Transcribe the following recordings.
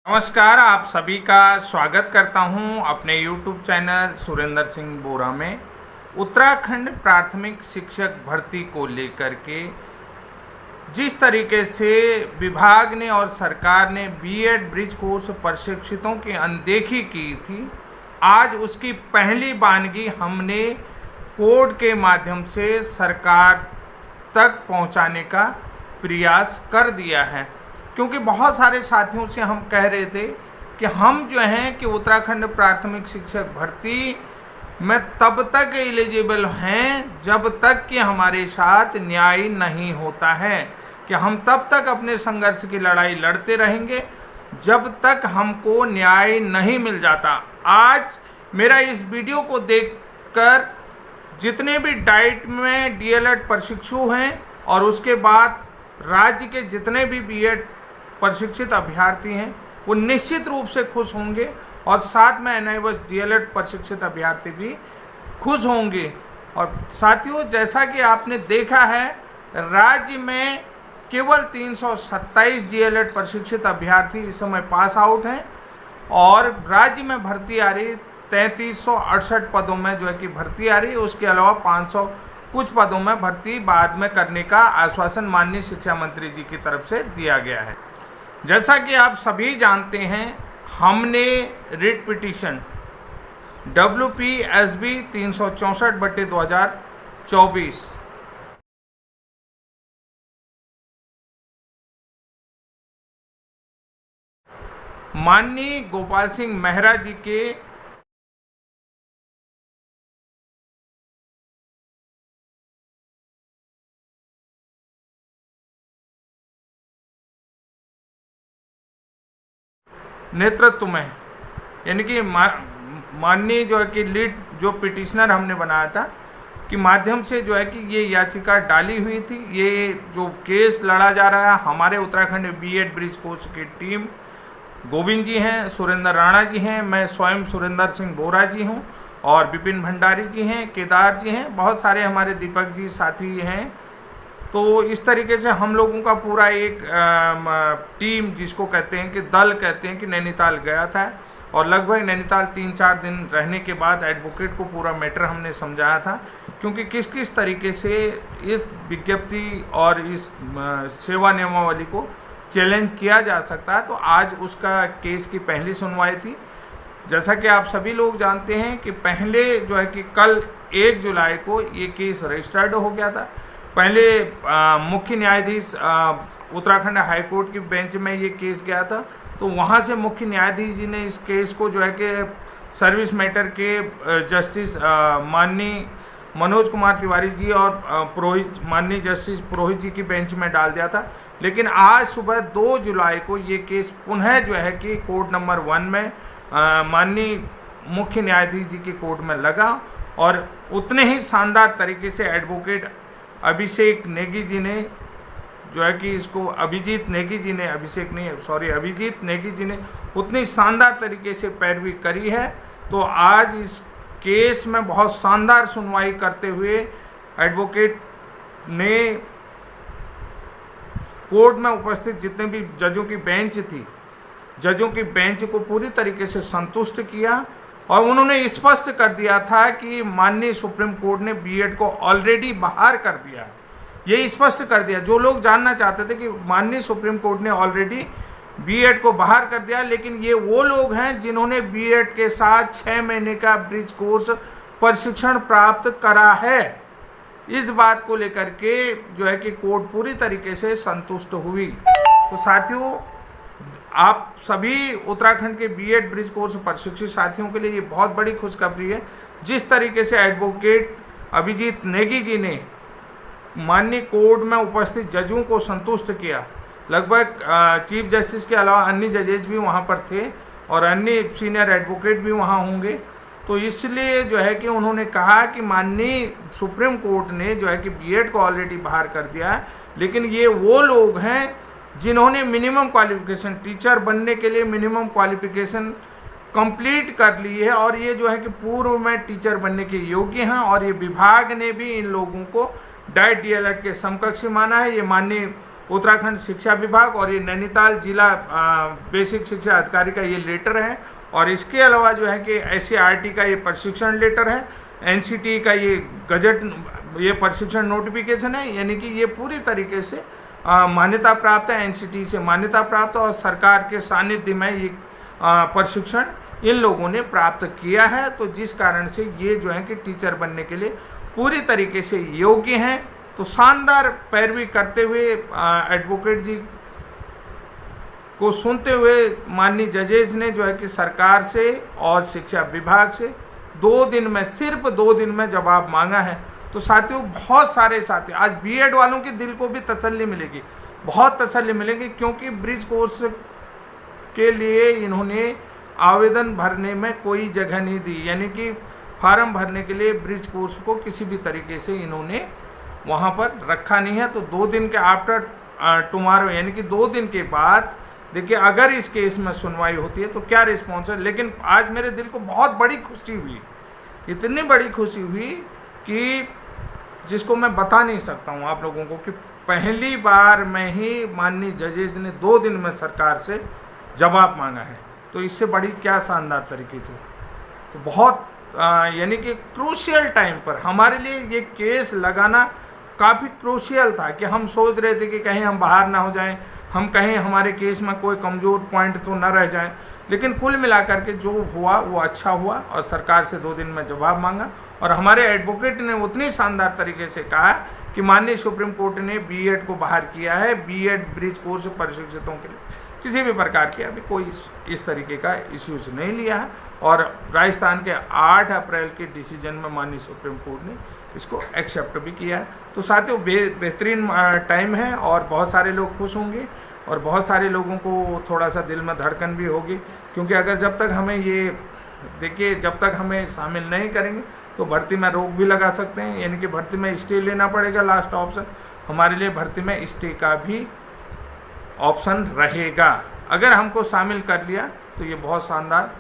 नमस्कार, आप सभी का स्वागत करता हूं अपने YouTube चैनल सुरेंद्र सिंह बोरा में। उत्तराखंड प्राथमिक शिक्षक भर्ती को लेकर के जिस तरीके से विभाग ने और सरकार ने बीएड ब्रिज कोर्स प्रशिक्षितों की अनदेखी की थी, आज उसकी पहली बानगी हमने कोड के माध्यम से सरकार तक पहुंचाने का प्रयास कर दिया है। क्योंकि बहुत सारे साथियों से हम कह रहे थे कि हम जो हैं कि उत्तराखंड प्राथमिक शिक्षक भर्ती में तब तक एलिजिबल हैं जब तक कि हमारे साथ न्याय नहीं होता है, कि हम तब तक अपने संघर्ष की लड़ाई लड़ते रहेंगे जब तक हमको न्याय नहीं मिल जाता। आज मेरा इस वीडियो को देखकर जितने भी डाइट में डीएलएड प्रशिक्षु हैं और उसके बाद राज्य के जितने भी बीएड प्रशिक्षित अभ्यर्थी हैं वो निश्चित रूप से खुश होंगे और साथ में एनआईओएस डीएलएड प्रशिक्षित अभ्यर्थी भी खुश होंगे। और साथियों, जैसा कि आपने देखा है, राज्य में केवल 327 डीएलएड प्रशिक्षित अभ्यर्थी इस समय पास आउट हैं और राज्य में भर्ती आ रही 3368 पदों में जो है कि भर्ती आ रही है। उसके अलावा 500 कुछ पदों में भर्ती बाद में करने का आश्वासन माननीय शिक्षा मंत्री जी की तरफ से दिया गया है। जैसा कि आप सभी जानते हैं, हमने रिट पिटीशन WPSB 364/2024 माननीय गोपाल सिंह मेहरा जी के नेतृत्व में, यानी कि माननीय जो है कि लीड जो पिटिशनर हमने बनाया था कि माध्यम से जो है कि ये याचिका डाली हुई थी। ये जो केस लड़ा जा रहा है, हमारे उत्तराखंड बीएड ब्रिज कोर्स की टीम गोविंद जी हैं, सुरेंद्र राणा जी हैं, मैं स्वयं सुरेंद्र सिंह बोरा जी हूँ और विपिन भंडारी जी हैं, केदार जी हैं, बहुत सारे हमारे दीपक जी साथी हैं। तो इस तरीके से हम लोगों का पूरा एक टीम, जिसको कहते हैं कि दल कहते हैं, कि नैनीताल गया था और लगभग नैनीताल 3-4 दिन रहने के बाद एडवोकेट को पूरा मैटर हमने समझाया था, क्योंकि किस किस तरीके से इस विज्ञप्ति और इस सेवा नियमावली को चैलेंज किया जा सकता है। तो आज उसका केस की पहली सुनवाई थी। जैसा कि आप सभी लोग जानते हैं कि पहले जो है कि कल 1 जुलाई को ये केस रजिस्टर्ड हो गया था। पहले मुख्य न्यायाधीश उत्तराखंड हाई कोर्ट की बेंच में ये केस गया था, तो वहाँ से मुख्य न्यायाधीश जी ने इस केस को जो है कि सर्विस मैटर के जस्टिस माननीय मनोज कुमार तिवारी जी और माननीय जस्टिस पुरोहित जी की बेंच में डाल दिया था। लेकिन आज सुबह 2 जुलाई को ये केस पुनः जो है कि कोर्ट नंबर 1 में माननीय मुख्य न्यायाधीश जी की कोर्ट में लगा और उतने ही शानदार तरीके से एडवोकेट अभिषेक नेगी जी ने जो है कि इसको अभिजीत नेगी जी ने उतनी शानदार तरीके से पैरवी करी है। तो आज इस केस में बहुत शानदार सुनवाई करते हुए एडवोकेट ने कोर्ट में उपस्थित जितने भी जजों की बेंच थी, जजों की बेंच को पूरी तरीके से संतुष्ट किया और उन्होंने स्पष्ट कर दिया था कि माननीय सुप्रीम कोर्ट ने बीएड को ऑलरेडी बाहर कर दिया। ये स्पष्ट कर दिया। जो लोग जानना चाहते थे कि माननीय सुप्रीम कोर्ट ने ऑलरेडी बीएड को बाहर कर दिया, लेकिन ये वो लोग हैं जिन्होंने बीएड के साथ 6 महीने का ब्रिज कोर्स प्रशिक्षण प्राप्त करा है। इस बात को लेकर के जो है कि कोर्ट पूरी तरीके से संतुष्ट हुई। तो साथियों, आप सभी उत्तराखंड के बीएड ब्रिज कोर्स प्रशिक्षित साथियों के लिए ये बहुत बड़ी खुशखबरी है। जिस तरीके से एडवोकेट अभिजीत नेगी जी ने माननीय कोर्ट में उपस्थित जजों को संतुष्ट किया, लगभग चीफ जस्टिस के अलावा अन्य जजेज भी वहाँ पर थे और अन्य सीनियर एडवोकेट भी वहाँ होंगे। तो इसलिए जो है कि उन्होंने कहा कि माननीय सुप्रीम कोर्ट ने जो है कि बीएड को ऑलरेडी बाहर कर दिया है, लेकिन ये वो लोग हैं जिन्होंने मिनिमम क्वालिफिकेशन, टीचर बनने के लिए मिनिमम क्वालिफिकेशन कंप्लीट कर ली है और ये जो है कि पूर्व में टीचर बनने के योग्य हैं और ये विभाग ने भी इन लोगों को डाइट डीएलएड के समकक्ष माना है। ये माननीय उत्तराखंड शिक्षा विभाग और ये नैनीताल जिला बेसिक शिक्षा अधिकारी का ये लेटर है। और इसके अलावा जो है कि SCERT का ये प्रशिक्षण लेटर है, NCT का ये गजट, ये प्रशिक्षण नोटिफिकेशन है, यानी कि ये पूरी तरीके से मान्यता प्राप्त है, NCT से मान्यता प्राप्त और सरकार के सानिध्य में ये प्रशिक्षण इन लोगों ने प्राप्त किया है। तो जिस कारण से ये जो है कि टीचर बनने के लिए पूरी तरीके से योग्य हैं। तो शानदार पैरवी करते हुए एडवोकेट जी को सुनते हुए माननीय जजेस ने जो है कि सरकार से और शिक्षा विभाग से 2 दिन में, सिर्फ 2 दिन में जवाब मांगा है। तो साथियों, बहुत सारे साथी आज B.Ed वालों के दिल को भी तसल्ली मिलेगी, बहुत तसल्ली मिलेगी, क्योंकि ब्रिज कोर्स के लिए इन्होंने आवेदन भरने में कोई जगह नहीं दी, यानी कि फार्म भरने के लिए ब्रिज कोर्स को किसी भी तरीके से इन्होंने वहाँ पर रखा नहीं है। तो 2 दिन के आफ्टर टुमारो, यानी कि 2 दिन के बाद देखिए अगर इस केस में सुनवाई होती है तो क्या रिस्पॉन्स है। लेकिन आज मेरे दिल को बहुत बड़ी खुशी हुई, इतनी बड़ी खुशी हुई कि जिसको मैं बता नहीं सकता हूँ आप लोगों को, कि पहली बार में ही माननीय जजेस ने 2 दिन में सरकार से जवाब मांगा है। तो इससे बड़ी क्या शानदार तरीके से, तो बहुत यानी कि क्रूशियल टाइम पर हमारे लिए ये केस लगाना काफ़ी क्रूशियल था, कि हम सोच रहे थे कि कहीं हम बाहर ना हो जाएं, हम कहीं हमारे केस में कोई कमज़ोर पॉइंट तो ना रह जाएं। लेकिन कुल मिलाकर के जो हुआ वो अच्छा हुआ और सरकार से 2 दिन में जवाब मांगा। और हमारे एडवोकेट ने उतनी शानदार तरीके से कहा कि माननीय सुप्रीम कोर्ट ने B.Ed को बाहर किया है, B.Ed ब्रिज कोर्स प्रशिक्षितों के लिए किसी भी प्रकार के अभी कोई इस तरीके का इश्यूज नहीं लिया है। और राजस्थान के 8 अप्रैल के डिसीजन में माननीय सुप्रीम कोर्ट ने इसको एक्सेप्ट भी किया है। तो साथियों, बेहतरीन टाइम है और बहुत सारे लोग खुश होंगे और बहुत सारे लोगों को थोड़ा सा दिल में धड़कन भी होगी, क्योंकि अगर जब तक हमें ये देखिए जब तक हमें शामिल नहीं करेंगे तो भर्ती में रोक भी लगा सकते हैं, यानी कि भर्ती में स्टे लेना पड़ेगा। लास्ट ऑप्शन हमारे लिए भर्ती में स्टे का भी ऑप्शन रहेगा। अगर हमको शामिल कर लिया तो ये बहुत शानदार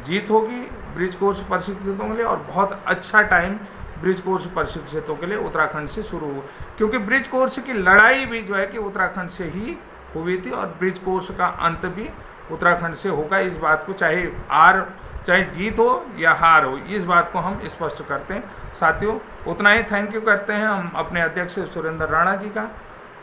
जीत होगी ब्रिज कोर्स प्रशिक्षितों के लिए, और बहुत अच्छा टाइम ब्रिज कोर्स प्रशिक्षितों के लिए उत्तराखंड से शुरू हुआ, क्योंकि ब्रिज कोर्स की लड़ाई भी जो है कि उत्तराखंड से ही हुई थी और ब्रिज कोर्स का अंत भी उत्तराखंड से होगा। इस बात को चाहे जीत हो या हार हो, इस बात को हम स्पष्ट करते हैं। साथियों, उतना ही थैंक यू करते हैं हम अपने अध्यक्ष सुरेंद्र राणा जी का,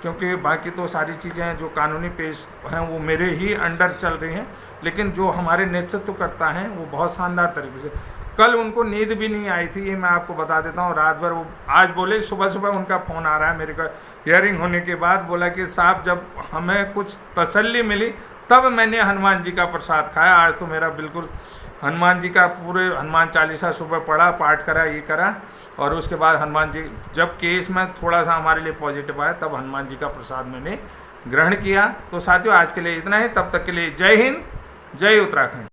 क्योंकि बाकी तो सारी चीज़ें जो कानूनी पेश हैं वो मेरे ही अंडर चल रही हैं, लेकिन जो हमारे नेतृत्व करता है वो बहुत शानदार तरीके से। कल उनको नींद भी नहीं आई थी, ये मैं आपको बता देता हूँ। रात भर वो आज बोले, सुबह उनका फ़ोन आ रहा है मेरे को हियरिंग होने के बाद, बोला कि साहब जब हमें कुछ तसल्ली मिली तब मैंने हनुमान जी का प्रसाद खाया। आज तो मेरा बिल्कुल हनुमान जी का पूरे हनुमान चालीसा सुबह पढ़ा, पाठ करा, ये करा, और उसके बाद हनुमान जी जब केस में थोड़ा सा हमारे लिए पॉजिटिव आया तब हनुमान जी का प्रसाद मैंने ग्रहण किया। तो साथियों, आज के लिए इतना ही, तब तक के लिए जय हिंद, जय उत्तराखंड।